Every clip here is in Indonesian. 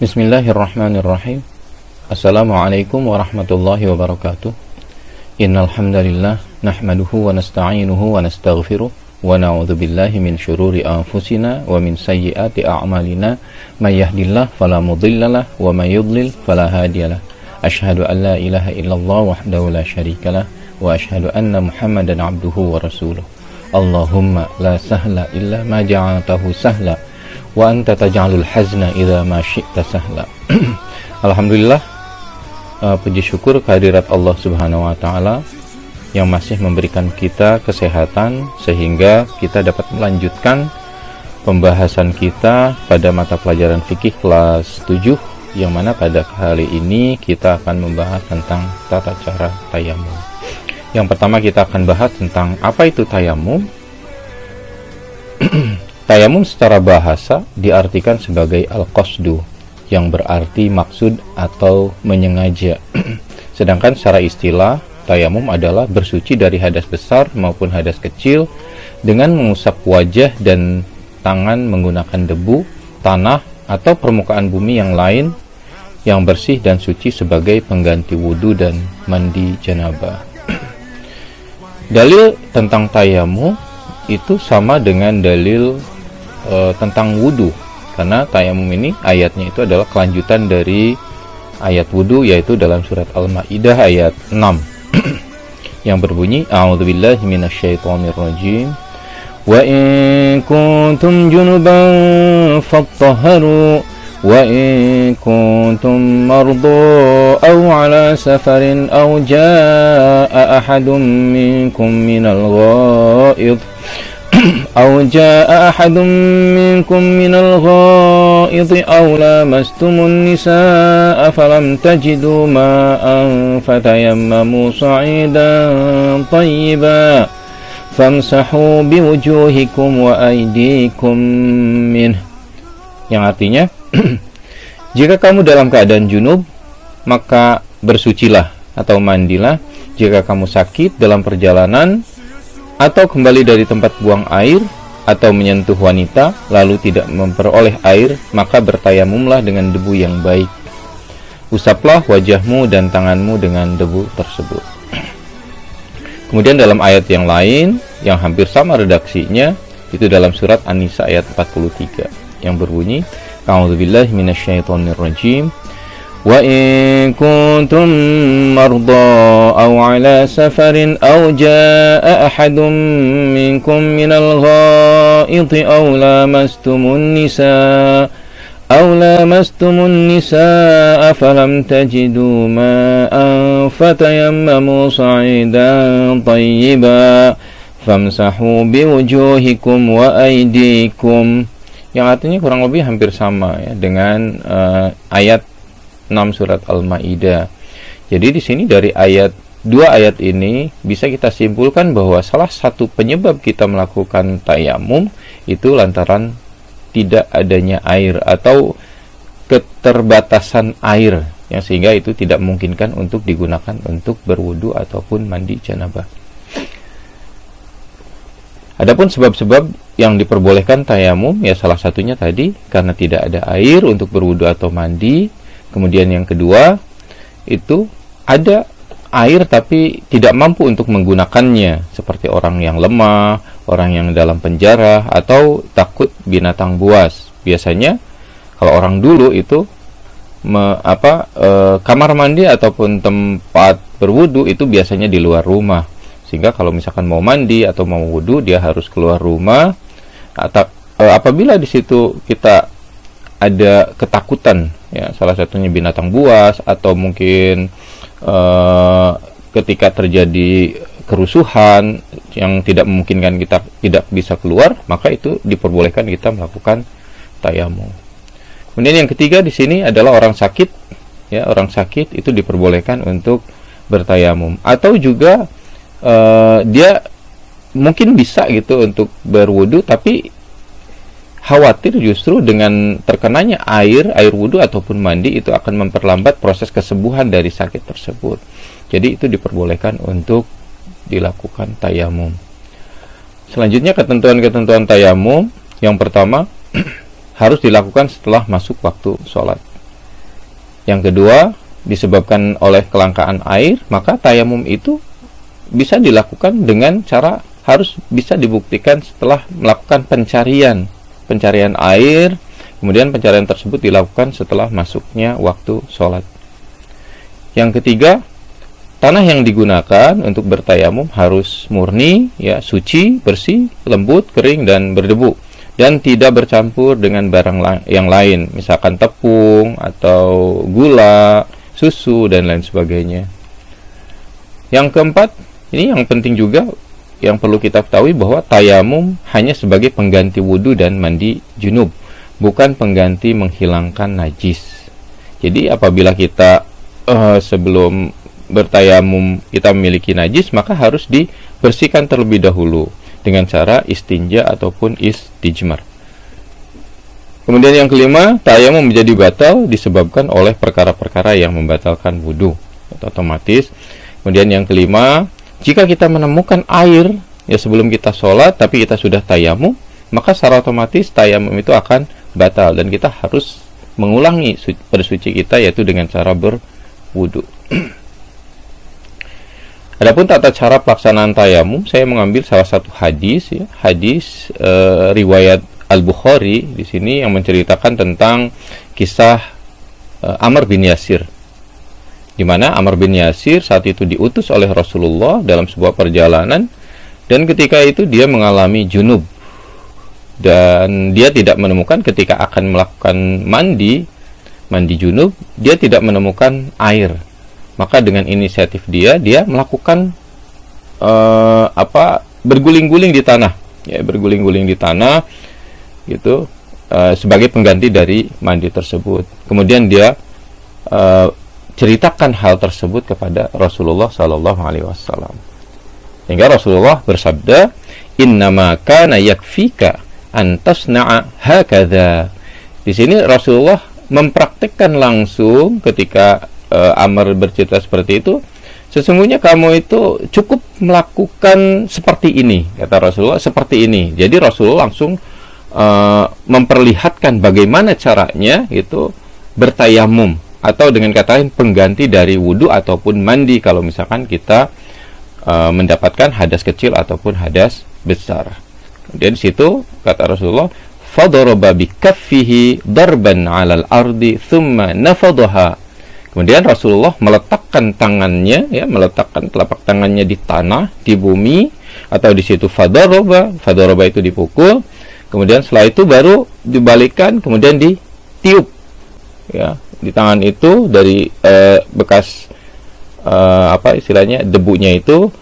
Bismillahirrahmanirrahim. Assalamualaikum warahmatullahi wabarakatuh. Innal hamdalillah nahmaduhu wa nasta'inuhu wa nastaghfiruh wa na'udzu billahi min syururi anfusina wa min sayyiati a'malina may yahdihillahu fala mudhillalah wa may yudlil fala hadiyalah. Asyhadu an la ilaha illallah wahdahu la syarikalah wa asyhadu anna Muhammadan abduhu wa rasuluh. Allahumma la sahla illa ma ja'altahu sahla wa anta taj'alul hazna idza ma syi'ta sahla. Alhamdulillah, puji syukur kehadirat Allah Subhanahu wa taala yang masih memberikan kita kesehatan sehingga kita dapat melanjutkan pembahasan kita pada mata pelajaran fikih kelas 7, yang mana pada kali ini kita akan membahas tentang tata cara tayamum. Yang pertama kita akan bahas tentang apa itu tayamum. Tayamum secara bahasa diartikan sebagai al-qasdu, yang berarti maksud atau menyengaja. Sedangkan secara istilah, tayamum adalah bersuci dari hadas besar maupun hadas kecil dengan mengusap wajah dan tangan menggunakan debu, tanah, atau permukaan bumi yang lain yang bersih dan suci sebagai pengganti wudu dan mandi janabah. Dalil tentang tayamum itu sama dengan dalil tentang wudu, karena tayamum ini ayatnya itu adalah kelanjutan dari ayat wudu, yaitu dalam surat Al-Maidah ayat 6 yang berbunyi a'udzubillahi minasyaitonir rajim wa in kuntum junuban fattahharu wa in kuntum mardu aw ala safarin aw jaa ahadun minkum minal ghaid أو جاء أحد منكم من الغائط أو لامستم النساء فلم تجدوا ماء فتيمموا صعيدا طيبا فامسحوا بوجوهكم وأيديكم منه, yang artinya jika kamu dalam keadaan junub maka bersucilah atau mandilah. Jika kamu sakit dalam perjalanan atau kembali dari tempat buang air atau menyentuh wanita lalu tidak memperoleh air, maka bertayamumlah dengan debu yang baik. Usaplah wajahmu dan tanganmu dengan debu tersebut. Kemudian dalam ayat yang lain yang hampir sama redaksinya, itu dalam surat An-Nisa ayat 43 yang berbunyi a'udzubillahi minasyaitonir rajim wa in kuntum marda aw ala safarin aw jaa ahadun minkum minal ghaid aw lamastumun nisaa falam tajidu ma'an fatayammamu sa'idan tayyiba famsahu biwujuhikum wa aydikum, yang artinya kurang lebih hampir sama ya dengan ayat 6 surat Al-Maidah. Jadi di sini dari dua ayat ini bisa kita simpulkan bahwa salah satu penyebab kita melakukan tayamum itu lantaran tidak adanya air atau keterbatasan air, yang sehingga itu tidak memungkinkan untuk digunakan untuk berwudu ataupun mandi janabah. Adapun sebab-sebab yang diperbolehkan tayamum, ya salah satunya tadi karena tidak ada air untuk berwudu atau mandi. Kemudian yang kedua, itu ada air tapi tidak mampu untuk menggunakannya, seperti orang yang lemah, orang yang dalam penjara, atau takut binatang buas. Biasanya kalau orang dulu itu kamar mandi ataupun tempat berwudu itu biasanya di luar rumah, sehingga kalau misalkan mau mandi atau mau wudu dia harus keluar rumah. Apabila di situ kita ada ketakutan, ya salah satunya binatang buas atau mungkin ketika terjadi kerusuhan yang tidak memungkinkan kita tidak bisa keluar, maka itu diperbolehkan kita melakukan tayamum. Kemudian yang ketiga di sini adalah orang sakit. Ya, orang sakit itu diperbolehkan untuk bertayamum, atau juga dia mungkin bisa gitu untuk berwudu, tapi khawatir justru dengan terkenanya air wudu ataupun mandi itu akan memperlambat proses kesembuhan dari sakit tersebut. Jadi itu diperbolehkan untuk dilakukan tayamum. Selanjutnya ketentuan-ketentuan tayamum. Yang pertama, harus dilakukan setelah masuk waktu sholat. Yang kedua, disebabkan oleh kelangkaan air, maka tayamum itu bisa dilakukan dengan cara harus bisa dibuktikan setelah melakukan pencarian air, kemudian pencarian tersebut dilakukan setelah masuknya waktu sholat. Yang ketiga, tanah yang digunakan untuk bertayamum harus murni, ya, suci, bersih, lembut, kering, dan berdebu, dan tidak bercampur dengan barang yang lain, misalkan tepung atau gula, susu, dan lain sebagainya. Yang keempat, ini yang penting juga, yang perlu kita ketahui bahwa tayamum hanya sebagai pengganti wudu dan mandi junub, bukan pengganti menghilangkan najis. Jadi apabila kita sebelum bertayamum kita memiliki najis, maka harus dibersihkan terlebih dahulu dengan cara istinja ataupun istijmar. Kemudian yang kelima, tayamum menjadi batal disebabkan oleh perkara-perkara yang membatalkan wudu, otomatis. Kemudian yang kelima, jika kita menemukan air ya sebelum kita sholat tapi kita sudah tayamum, maka secara otomatis tayamum itu akan batal dan kita harus mengulangi bersuci kita, yaitu dengan cara berwudu. Adapun tata cara pelaksanaan tayamum, saya mengambil salah satu hadis, ya, hadis riwayat Al-Bukhari di sini yang menceritakan tentang kisah Amr bin Yasir, di mana Amr bin Yasir saat itu diutus oleh Rasulullah dalam sebuah perjalanan, dan ketika itu dia mengalami junub dan dia tidak menemukan, ketika akan melakukan mandi junub, dia tidak menemukan air. Maka dengan inisiatif dia melakukan berguling-guling di tanah, ya, berguling-guling di tanah gitu, sebagai pengganti dari mandi tersebut. Kemudian dia ceritakan hal tersebut kepada Rasulullah Sallallahu Alaihi Wasallam, sehingga Rasulullah bersabda, "Innama kana yakfika an tasna'a hakadha." Di sini Rasulullah mempraktikkan langsung ketika Amr bercerita seperti itu, sesungguhnya kamu itu cukup melakukan seperti ini, kata Rasulullah, seperti ini. Jadi Rasulullah langsung memperlihatkan bagaimana caranya itu bertayamum, atau dengan kata lain pengganti dari wudu ataupun mandi kalau misalkan kita mendapatkan hadas kecil ataupun hadas besar. Kemudian di situ kata Rasulullah, fadaraba bikaffihi darban 'alal ardi thumma nafadaha. Kemudian Rasulullah meletakkan tangannya, ya, meletakkan telapak tangannya di tanah, di bumi, atau di situ fadaraba itu dipukul. Kemudian setelah itu baru dibalikkan, kemudian ditiup, ya, di tangan itu dari bekas istilahnya debunya itu,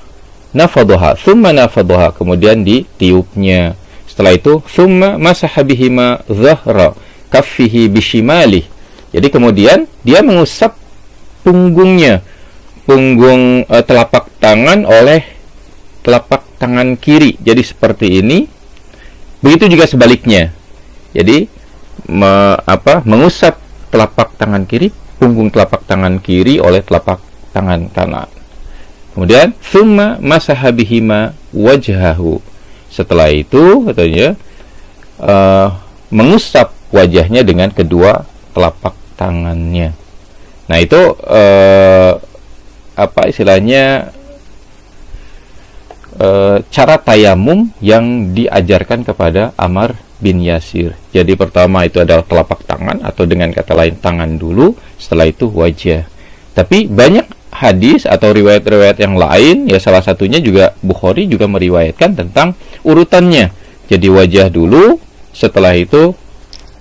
nafadaha, thumma nafadaha, kemudian ditiupnya. Setelah itu thumma masaha bihima dhahra kaffihi bishimalih. Jadi kemudian dia mengusap punggung telapak tangan oleh telapak tangan kiri. Jadi seperti ini. Begitu juga sebaliknya. Jadi mengusap telapak tangan kiri, punggung telapak tangan kiri oleh telapak tangan kanan. Kemudian thumma masaha bihima wajhahu. Setelah itu katanya mengusap wajahnya dengan kedua telapak tangannya. Nah itu cara tayamum yang diajarkan kepada Amr bin Yasir. Jadi pertama itu adalah telapak tangan, atau dengan kata lain tangan dulu, setelah itu wajah. Tapi banyak hadis atau riwayat-riwayat yang lain, ya salah satunya juga Bukhari juga meriwayatkan tentang urutannya. Jadi wajah dulu, setelah itu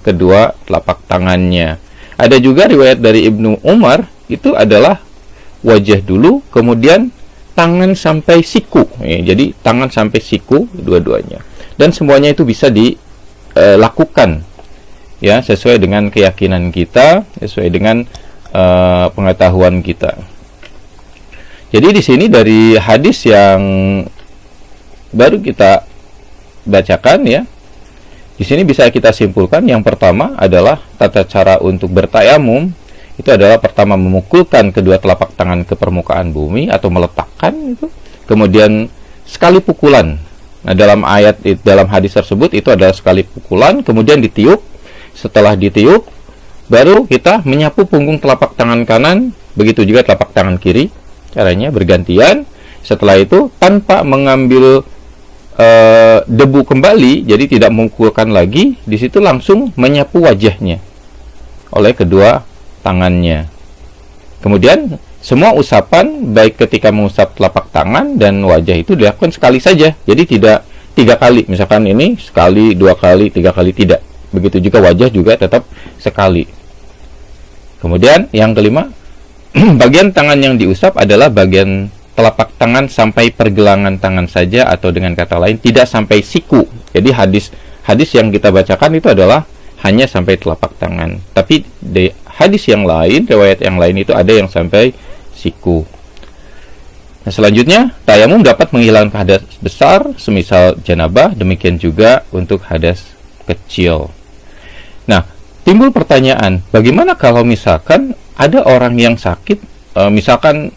kedua telapak tangannya. Ada juga riwayat dari Ibnu Umar, itu adalah wajah dulu, kemudian tangan sampai siku. Ya, jadi tangan sampai siku dua-duanya. Dan semuanya itu bisa dilakukan ya, sesuai dengan keyakinan kita, sesuai dengan pengetahuan kita. Jadi di sini dari hadis yang baru kita bacakan ya, di sini bisa kita simpulkan yang pertama adalah tata cara untuk bertayamum itu adalah pertama memukulkan kedua telapak tangan ke permukaan bumi atau meletakkan itu, kemudian sekali pukulan. Nah, dalam hadis tersebut itu adalah sekali pukulan, kemudian ditiup. Setelah ditiup, baru kita menyapu punggung telapak tangan kanan, begitu juga telapak tangan kiri. Caranya bergantian. Setelah itu tanpa mengambil debu kembali, jadi tidak memukulkan lagi, di situ langsung menyapu wajahnya oleh kedua tangannya. Kemudian semua usapan baik ketika mengusap telapak tangan dan wajah itu dilakukan sekali saja, jadi tidak 3 kali, misalkan ini sekali, 2 kali, 3 kali, tidak. Begitu juga wajah juga tetap sekali. Kemudian yang kelima, bagian tangan yang diusap adalah bagian telapak tangan sampai pergelangan tangan saja, atau dengan kata lain tidak sampai siku. Jadi hadis yang kita bacakan itu adalah hanya sampai telapak tangan. Tapi di hadis yang lain, riwayat yang lain itu ada yang sampai siku. Nah, selanjutnya tayamum dapat menghilangkan hadas besar semisal janabah, demikian juga untuk hadas kecil. Nah, timbul pertanyaan, bagaimana kalau misalkan ada orang yang sakit, misalkan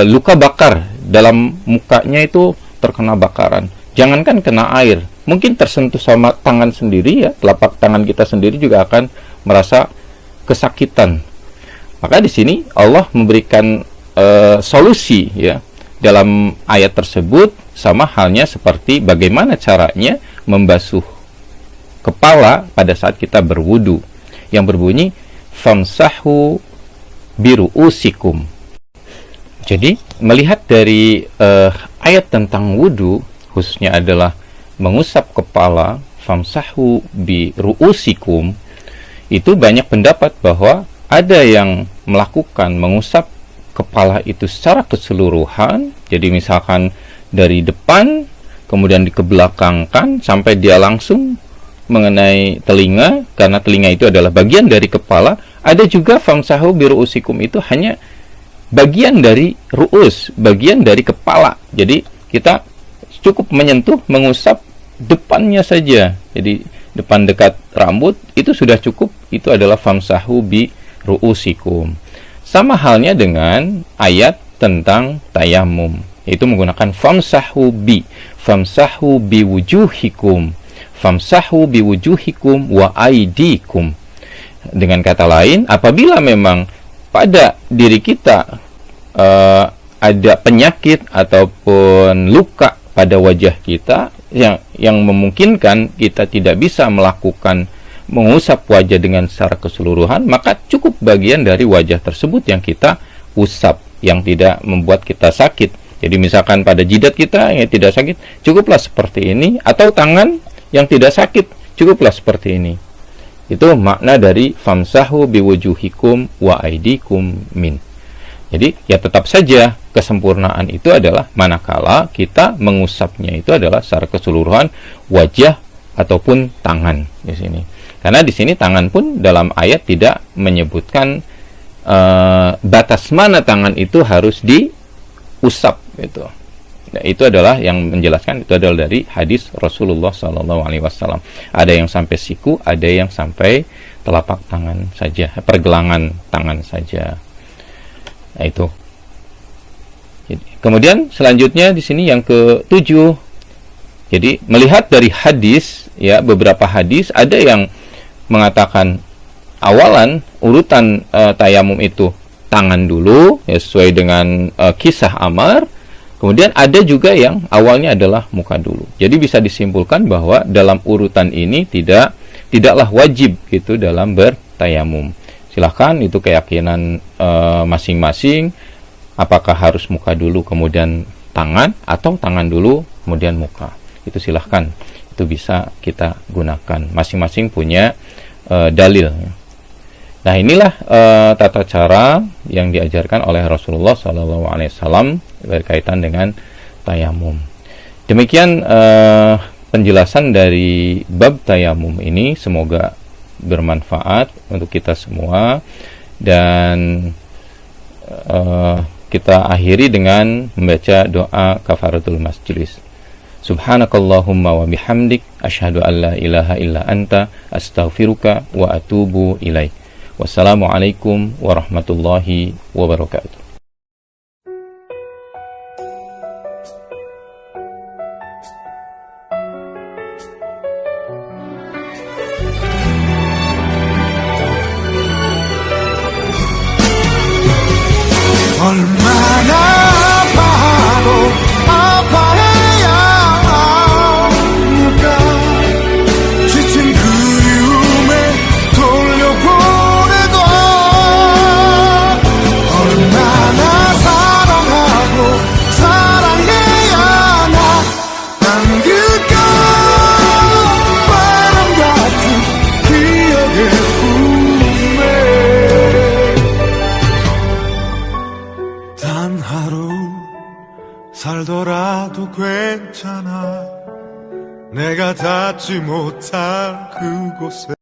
luka bakar dalam mukanya itu terkena bakaran, jangankan kena air, mungkin tersentuh sama tangan sendiri ya, telapak tangan kita sendiri juga akan merasa kesakitan. Maka di sini Allah memberikan solusi ya dalam ayat tersebut, sama halnya seperti bagaimana caranya membasuh kepala pada saat kita berwudu, yang berbunyi famsahu biru'usikum. Jadi melihat dari ayat tentang wudu, khususnya adalah mengusap kepala, famsahu biru'usikum, itu banyak pendapat bahwa ada yang melakukan mengusap kepala itu secara keseluruhan, jadi misalkan dari depan kemudian dikebelakangkan sampai dia langsung mengenai telinga, karena telinga itu adalah bagian dari kepala. Ada juga famsahu biru'usikum itu hanya bagian dari ru'us, bagian dari kepala. Jadi kita cukup menyentuh, mengusap depannya saja. Jadi depan dekat rambut itu sudah cukup. Itu adalah famsahu biru'usikum. Sama halnya dengan ayat tentang tayamum, yaitu menggunakan famsahu biwujuhikum, famsahu biwujuhikum wa aidikum. Dengan kata lain, apabila memang pada diri kita ada penyakit ataupun luka pada wajah kita yang memungkinkan kita tidak bisa mengusap wajah dengan secara keseluruhan, maka cukup bagian dari wajah tersebut yang kita usap, yang tidak membuat kita sakit. Jadi misalkan pada jidat kita yang tidak sakit, cukuplah seperti ini, atau tangan yang tidak sakit, cukuplah seperti ini. Itu makna dari famsahu biwujuhikum wa aidikum min. Jadi ya tetap saja kesempurnaan itu adalah manakala kita mengusapnya itu adalah secara keseluruhan wajah ataupun tangan di sini. Karena di sini tangan pun dalam ayat tidak menyebutkan batas mana tangan itu harus diusap gitu. Nah, itu adalah yang menjelaskan, itu adalah dari hadis Rasulullah SAW. Ada yang sampai siku, ada yang sampai telapak tangan saja, pergelangan tangan saja. Nah, itu. Kemudian selanjutnya di sini yang ke-7. Jadi melihat dari hadis ya, beberapa hadis ada yang mengatakan awalan urutan tayamum itu tangan dulu ya, sesuai dengan kisah Ammar. Kemudian ada juga yang awalnya adalah muka dulu. Jadi bisa disimpulkan bahwa dalam urutan ini tidaklah wajib gitu dalam bertayamum. Silahkan itu keyakinan masing-masing, apakah harus muka dulu kemudian tangan, atau tangan dulu kemudian muka. Itu silahkan, itu bisa kita gunakan. Masing-masing punya dalil. Nah, inilah tata cara yang diajarkan oleh Rasulullah SAW berkaitan dengan tayamum. Demikian penjelasan dari bab tayamum ini. Semoga bermanfaat untuk kita semua. Dan kita akhiri dengan membaca doa kafaratul majlis. Subhanakallahumma wa bihamdik asyhadu an la ilaha illa anta astaghfiruka wa atubu ilaik. Wassalamualaikum warahmatullahi wabarakatuh. 얼마나 아파도 아파해야 할까. 지친 그리움에 돌려보내도 얼마나 사랑하고 사랑해야 나 남길까. 바람 같은 기억의 품에 단 하루 살더라도 괜찮아. 내가 닿지 못할 그곳에